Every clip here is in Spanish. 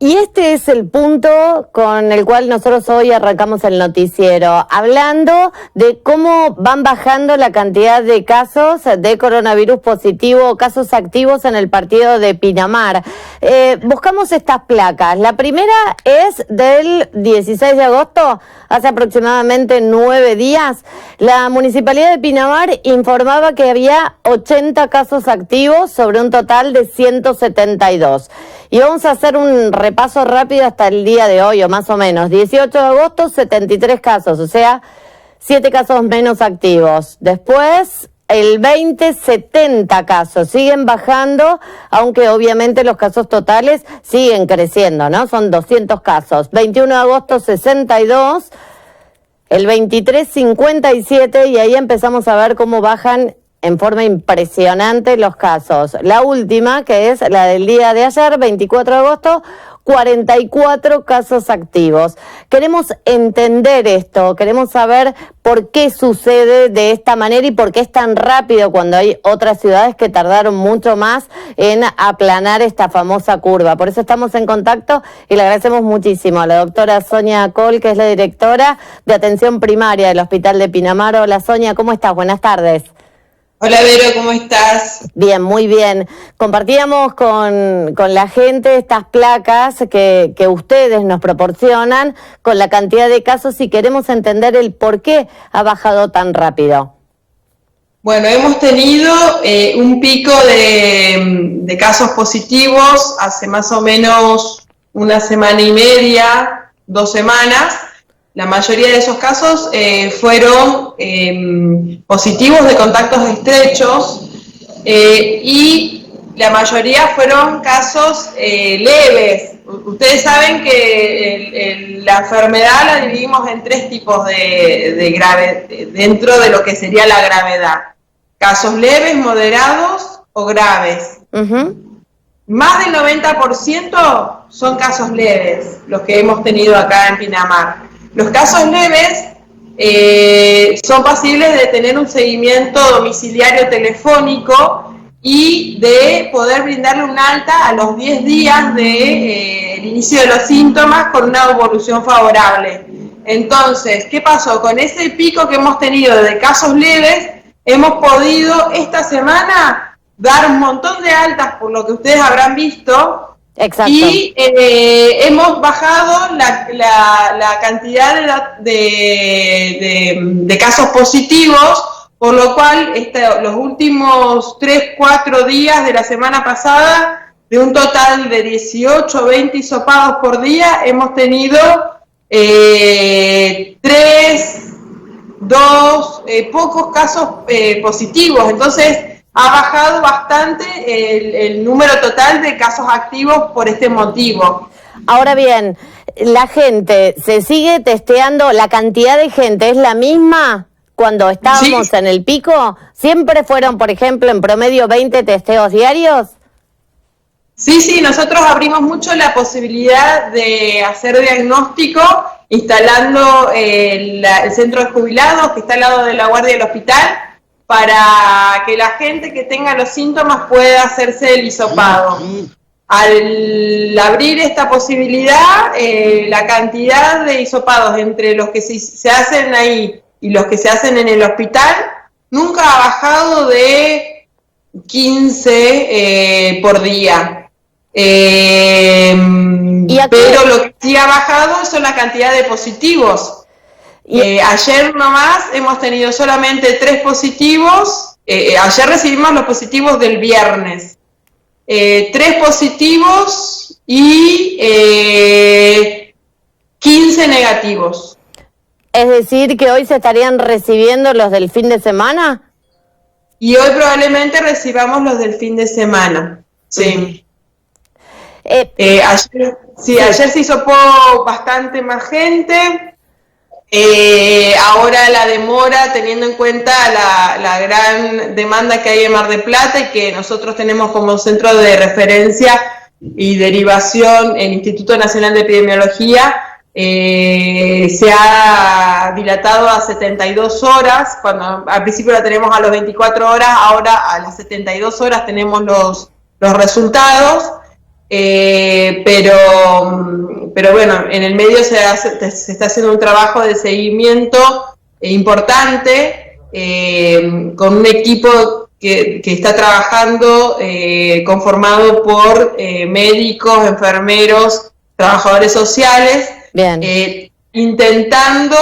Y este es el punto con el cual nosotros hoy arrancamos el noticiero, hablando de cómo van bajando la cantidad de casos de coronavirus positivo, casos activos en el partido de Pinamar. Buscamos estas placas. La primera es del 16 de agosto, hace aproximadamente 9 días. La Municipalidad de Pinamar informaba que había 80 casos activos sobre un total de 172. Y vamos a hacer un repaso rápido hasta el día de hoy, o más o menos. 18 de agosto, 73 casos, o sea, 7 casos menos activos. Después, el 20, 70 casos. Siguen bajando, aunque obviamente los casos totales siguen creciendo, ¿no? Son 200 casos. 21 de agosto, 62. El 23, 57, y ahí empezamos a ver cómo bajan en forma impresionante los casos. La última, que es la del día de ayer, 24 de agosto, 44 casos activos. Queremos entender esto, queremos saber por qué sucede de esta manera y por qué es tan rápido cuando hay otras ciudades que tardaron mucho más en aplanar esta famosa curva. Por eso estamos en contacto y le agradecemos muchísimo a la doctora Sonia Col, que es la directora de atención primaria del Hospital de Pinamar. Hola Sonia, ¿cómo estás? Buenas tardes. Hola Vero, ¿cómo estás? Bien, muy bien. Compartíamos con la gente estas placas que ustedes nos proporcionan con la cantidad de casos y queremos entender el por qué ha bajado tan rápido. Bueno, hemos tenido un pico de casos positivos hace más o menos una semana y media, 2 semanas. La mayoría de esos casos fueron positivos de contactos estrechos y la mayoría fueron casos leves. Ustedes saben que la enfermedad la dividimos en 3 tipos de grave dentro de lo que sería la gravedad. Casos leves, moderados o graves. Más del 90% son casos leves, los que hemos tenido acá en Pinamar. Los casos leves son pasibles de tener un seguimiento domiciliario telefónico y de poder brindarle un alta a los 10 días del inicio de los síntomas con una evolución favorable. Entonces, ¿qué pasó? Con ese pico que hemos tenido de casos leves, hemos podido esta semana dar un montón de altas, por lo que ustedes habrán visto. Exacto. Y hemos bajado la cantidad de casos positivos, por lo cual los últimos 3-4 días de la semana pasada, de un total de 18 o 20 hisopados por día, hemos tenido 3, 2, pocos casos positivos. Entonces, ha bajado bastante el número total de casos activos por este motivo. Ahora bien, ¿la gente se sigue testeando? ¿La cantidad de gente es la misma cuando estábamos en el pico? ¿Siempre fueron, por ejemplo, en promedio 20 testeos diarios? Sí, nosotros abrimos mucho la posibilidad de hacer diagnóstico instalando el centro de jubilados que está al lado de la guardia del hospital, para que la gente que tenga los síntomas pueda hacerse el hisopado. Al abrir esta posibilidad, la cantidad de hisopados entre los que se hacen ahí y los que se hacen en el hospital nunca ha bajado de 15 por día. Pero lo que sí ha bajado son la cantidad de positivos. Ayer nomás hemos tenido solamente 3 positivos. Ayer recibimos los positivos del viernes. 3 positivos y 15 negativos. Es decir, que hoy se estarían recibiendo los del fin de semana. Y hoy probablemente recibamos los del fin de semana. Sí. Ayer se hisopó bastante más gente. Ahora la demora, teniendo en cuenta la gran demanda que hay en Mar del Plata y que nosotros tenemos como centro de referencia y derivación el Instituto Nacional de Epidemiología, se ha dilatado a 72 horas, cuando al principio la tenemos a las 24 horas, ahora a las 72 horas tenemos los resultados. pero bueno, en el medio se está haciendo un trabajo de seguimiento importante, con un equipo que está trabajando conformado por médicos, enfermeros, trabajadores sociales, intentando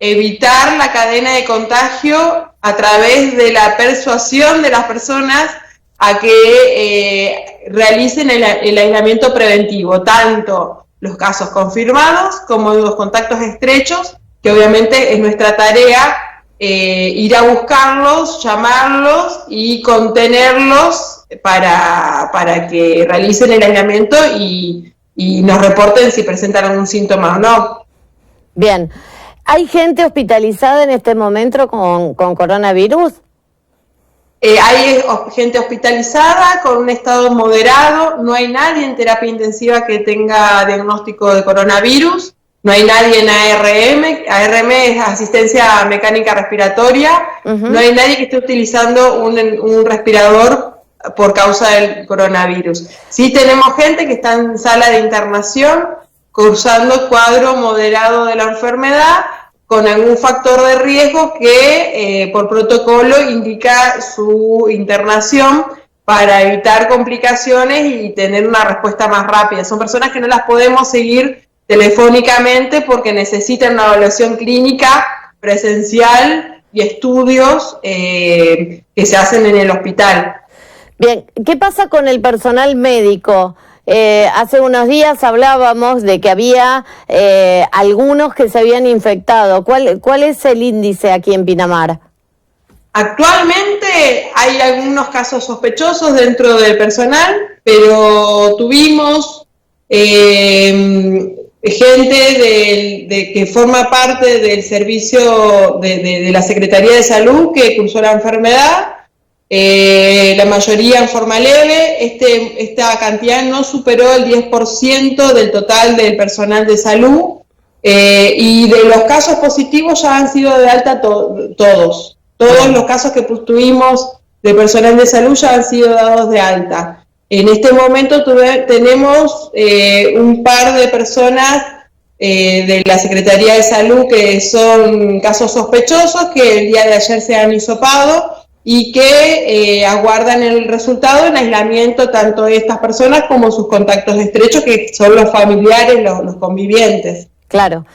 evitar la cadena de contagio a través de la persuasión de las personas a que realicen el aislamiento preventivo, tanto los casos confirmados como los contactos estrechos, que obviamente es nuestra tarea ir a buscarlos, llamarlos y contenerlos para que realicen el aislamiento y nos reporten si presentan algún síntoma o no. Bien. ¿Hay gente hospitalizada en este momento con coronavirus? Hay gente hospitalizada con un estado moderado, no hay nadie en terapia intensiva que tenga diagnóstico de coronavirus, no hay nadie en ARM es asistencia mecánica respiratoria, no hay nadie que esté utilizando un respirador por causa del coronavirus. Sí tenemos gente que está en sala de internación, cursando cuadro moderado de la enfermedad, con algún factor de riesgo que por protocolo indica su internación para evitar complicaciones y tener una respuesta más rápida. Son personas que no las podemos seguir telefónicamente porque necesitan una evaluación clínica presencial y estudios que se hacen en el hospital. Bien, ¿qué pasa con el personal médico? Hace unos días hablábamos de que había algunos que se habían infectado. ¿Cuál es el índice aquí en Pinamar? Actualmente hay algunos casos sospechosos dentro del personal, pero tuvimos gente que forma parte del servicio de la Secretaría de Salud que cursó la enfermedad. La mayoría en forma leve. Esta cantidad no superó el 10% del total del personal de salud, y de los casos positivos ya han sido de alta todos los casos que tuvimos de personal de salud ya han sido dados de alta. En este momento tenemos un par de personas de la Secretaría de Salud que son casos sospechosos que el día de ayer se han hisopado y que aguardan el resultado en aislamiento tanto de estas personas como sus contactos estrechos, que son los familiares, los convivientes. Claro.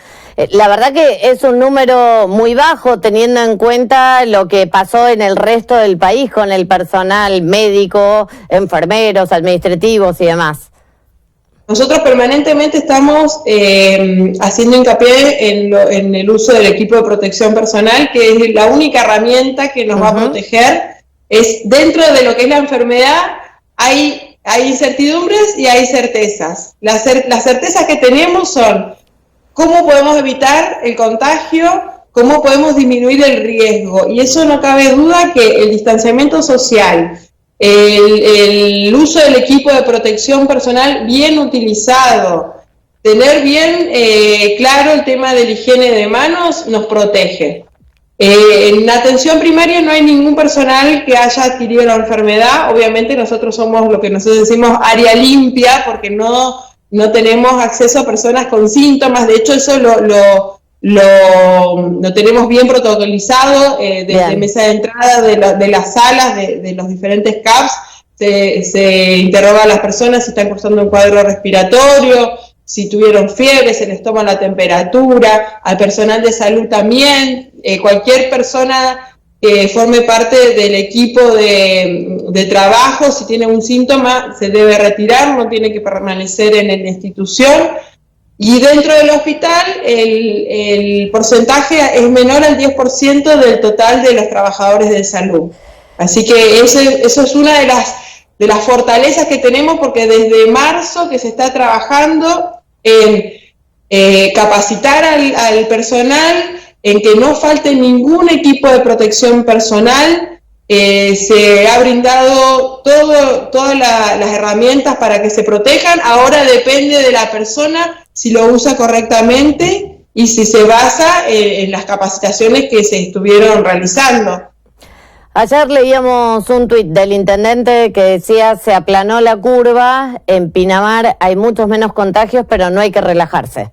La verdad que es un número muy bajo teniendo en cuenta lo que pasó en el resto del país con el personal médico, enfermeros, administrativos y demás. Nosotros permanentemente estamos haciendo hincapié en el uso del equipo de protección personal, que es la única herramienta que nos va a proteger. Es dentro de lo que es la enfermedad, hay incertidumbres y hay certezas. Las certezas que tenemos son cómo podemos evitar el contagio, cómo podemos disminuir el riesgo. Y eso no cabe duda que el distanciamiento social, el uso del equipo de protección personal bien utilizado, tener bien claro el tema de la higiene de manos nos protege. En la atención primaria no hay ningún personal que haya adquirido la enfermedad. Obviamente nosotros somos lo que nosotros decimos área limpia, porque no tenemos acceso a personas con síntomas. De hecho eso lo tenemos bien protocolizado desde mesa de entrada de las salas, de los diferentes CAPS. Se interroga a las personas si están cursando un cuadro respiratorio, si tuvieron fiebre, se les toma la temperatura, al personal de salud también. Cualquier persona que forme parte del equipo de trabajo, si tiene un síntoma, se debe retirar, no tiene que permanecer en la institución. Y dentro del hospital el porcentaje es menor al 10% del total de los trabajadores de salud. Así que eso es una de las fortalezas que tenemos, porque desde marzo que se está trabajando en capacitar al personal, en que no falte ningún equipo de protección personal. Se ha brindado todas las herramientas para que se protejan. Ahora depende de la persona si lo usa correctamente y si se basa en las capacitaciones que se estuvieron realizando. Ayer leíamos un tuit del intendente que decía se aplanó la curva, en Pinamar hay muchos menos contagios, pero no hay que relajarse.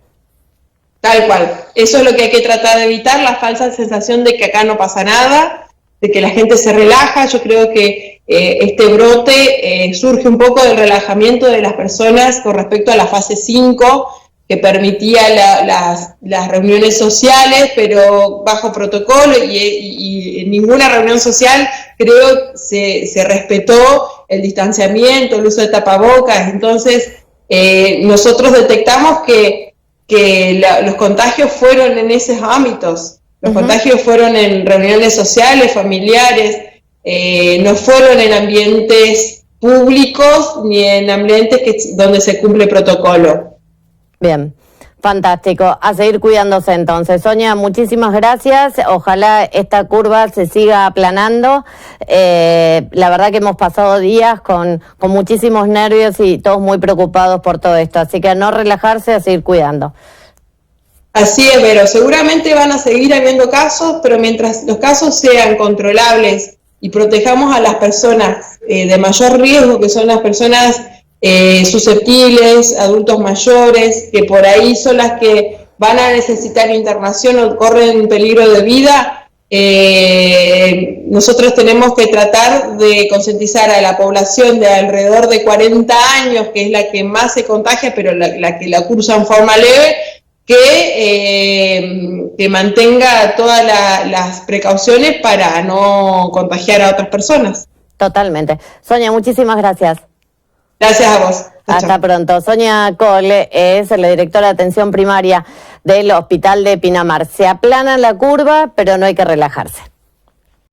Tal cual, eso es lo que hay que tratar de evitar, la falsa sensación de que acá no pasa nada, de que la gente se relaja. Yo creo que este brote surge un poco del relajamiento de las personas con respecto a la fase 5, que permitía las reuniones sociales, pero bajo protocolo, y en ninguna reunión social creo se respetó el distanciamiento, el uso de tapabocas. Entonces nosotros detectamos que los contagios fueron en esos ámbitos, los contagios fueron en reuniones sociales, familiares, no fueron en ambientes públicos ni en ambientes donde se cumple protocolo. Bien, fantástico. A seguir cuidándose entonces. Sonia, muchísimas gracias. Ojalá esta curva se siga aplanando. La verdad que hemos pasado días con muchísimos nervios y todos muy preocupados por todo esto. Así que a no relajarse, a seguir cuidando. Así es, Vero. Seguramente van a seguir habiendo casos, pero mientras los casos sean controlables y protejamos a las personas de mayor riesgo, que son las personas susceptibles, adultos mayores, que por ahí son las que van a necesitar internación o corren peligro de vida, nosotros tenemos que tratar de concientizar a la población de alrededor de 40 años, que es la que más se contagia, pero la que la cursa en forma leve, que mantenga todas las precauciones para no contagiar a otras personas. Totalmente. Sonia, muchísimas gracias. Gracias a vos. Hasta pronto. Sonia Cole es la directora de atención primaria del Hospital de Pinamar. Se aplana la curva, pero no hay que relajarse.